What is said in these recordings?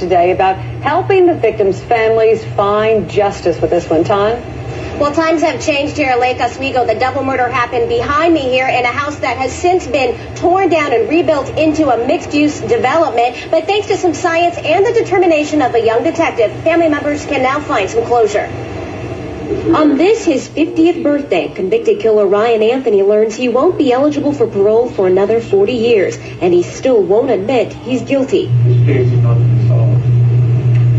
today about helping the victims' families find justice with this one. Ton? Well, times have changed here at Lake Oswego. The double murder happened behind me here in a house that has since been torn down and rebuilt into a mixed-use development. But thanks to some science and the determination of a young detective, family members can now find some closure. On this, his 50th birthday, convicted killer Ryan Anthony learns he won't be eligible for parole for another 40 years, and he still won't admit he's guilty. This case is not been solved.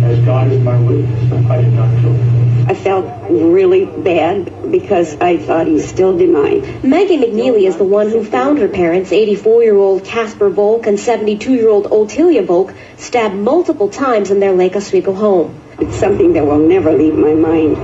As God is my witness, I did not kill him. I felt really bad because I thought he still denied. Maggie McNeely is the one who found her parents, 84-year-old Casper Volk and 72-year-old Otilia Volk, stabbed multiple times in their Lake Oswego home. It's something that will never leave my mind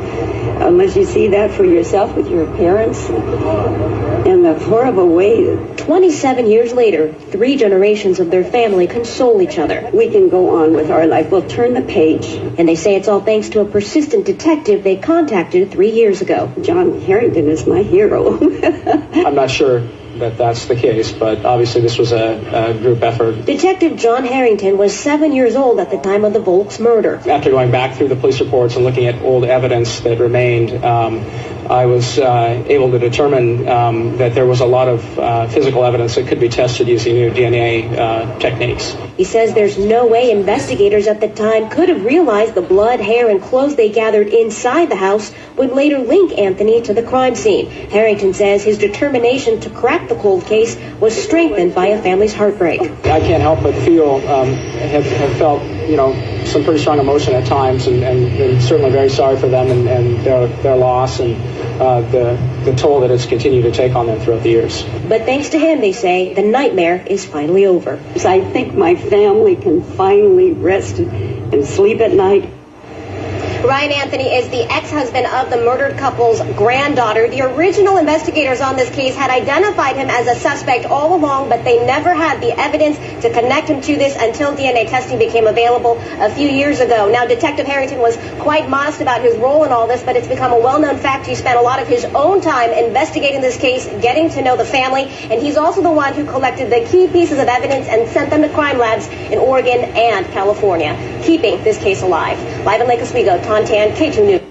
unless you see that for yourself with your parents in the horrible way. 27 years later, 3 generations of their family console each other. We can go on with our life. We'll turn the page. And they say it's all thanks to a persistent detective they contacted 3 years ago. Jon Harrington is my hero. I'm not sure that that's the case, but obviously this was a group effort. Detective Jon Harrington was 7 years old at the time of the Volk's murder. After going back through the police reports and looking at old evidence that remained, I was able to determine that there was a lot of physical evidence that could be tested using new DNA techniques. He says there's no way investigators at the time could have realized the blood, hair, and clothes they gathered inside the house would later link Anthony to the crime scene. Harrington says his determination to crack the cold case was strengthened by a family's heartbreak. I can't help but feel, have felt, some pretty strong emotion at times, and certainly very sorry for them and their loss and the toll that it's continued to take on them throughout the years. But thanks to him, they say, the nightmare is finally over. I think my family can finally rest and sleep at night. Ryan Anthony is the ex-husband of the murdered couple's granddaughter. The original investigators on this case had identified him as a suspect all along, but they never had the evidence to connect him to this until DNA testing became available a few years ago. Now, Detective Harrington was quite modest about his role in all this, but it's become a well-known fact he spent a lot of his own time investigating this case, getting to know the family, and he's also the one who collected the key pieces of evidence and sent them to crime labs in Oregon and California, keeping this case alive. Live in Lake Oswego, Tan, K2 News.